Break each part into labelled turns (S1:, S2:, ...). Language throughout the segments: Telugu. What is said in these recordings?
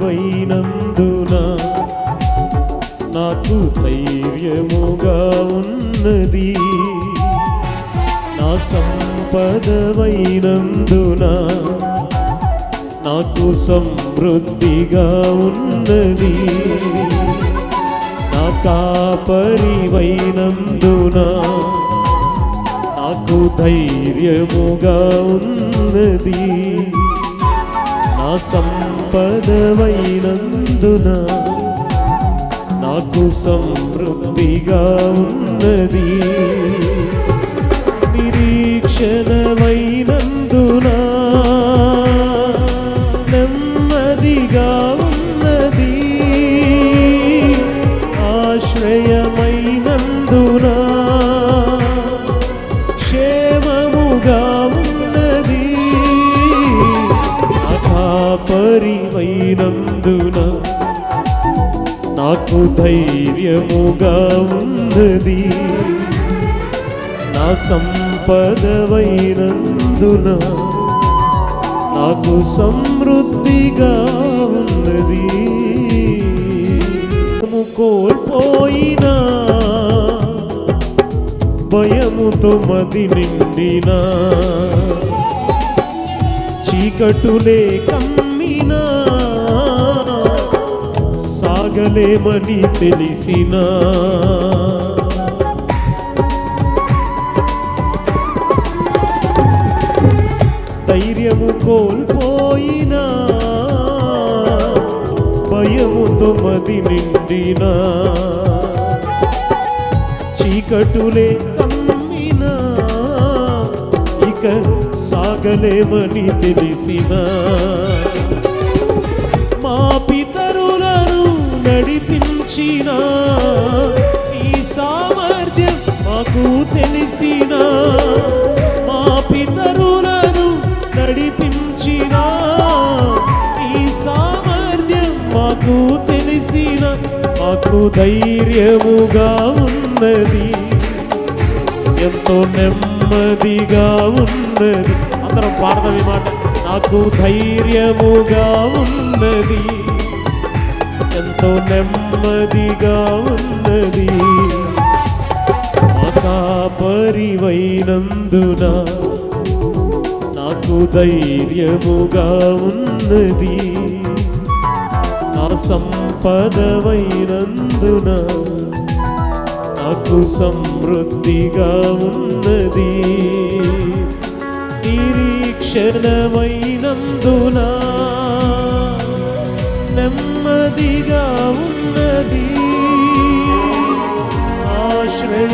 S1: కాపరివైనందున నాకు ధైర్యముగా ఉన్నది. నా సంపదవైనందున నాకు సమృద్ధిగా ఉన్నది. నా కాపరివైనందున నాకు ధైర్యముగా ఉన్నది. నా సంపదవైనందున నాకు సమృద్ధిగా ఉన్నది. నిరీక్షణమైనందున నెమ్మదిగా ఉన్నది. ఆశ్రయమైనందున క్షేమముగా ఉన్నది. నా కాపరివైనందున నాకు ధైర్యముగా ఉన్నది. నా సంపదవైనందున నాకు సమృద్ధిగా ఉన్నది. కోల్పోయినా భయముతో మది నిండినా చీకటులే కమ్మినా సాగలేమని తెలిసినా ధైర్యము కోల్పోయినా భయముతో మది నిండినా చీకటులే కమ్మినా ఇక సాగలేమని తెలిసినా మా పితరులను నడిపించిన ఈ సామర్థ్యం మాకు తెలిసిన మా పితరులను నడిపించిన ఈ సామర్థ్యం మాకు తెలిసిన మాకు ధైర్యముగా ఉన్నది. ఎంతో నెమ్మదిగా ఉన్నది. అందరం పాడదాం ఈ మాట. నాకు ధైర్యముగా ఉన్నది. ఎంతో నెమ్మదిగా ఉన్నది. మా కాపరివైనందున నాకు ధైర్యముగా ఉన్నది. నా సంపదవైనందున నాకు సమృద్ధిగా ఉన్నది. నిరీక్షణమైనందున నెమ్మదిగా ఉన్నది.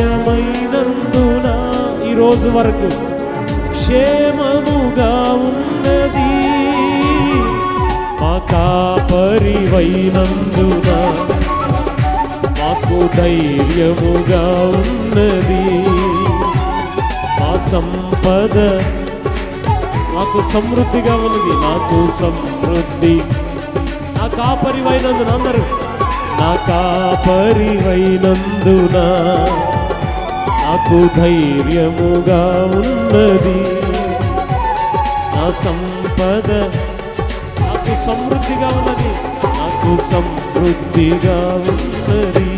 S1: ఆశ్రయమైనందున ఈరోజు వరకు క్షేమముగా ఉన్నది. మా కాపరివైనందున మాకు ధైర్యముగా ఉన్నది. మా సంపద మాకు సమృద్ధిగా ఉన్నది. నాకు సమృద్ధి నా కాపరివైనందున అందరూ నా కాపరివైనందున నాకు ధైర్యముగా ఉన్నది. నా సంపద నాకు సమృద్ధిగా ఉన్నది. నాకు సమృద్ధిగా ఉన్నది.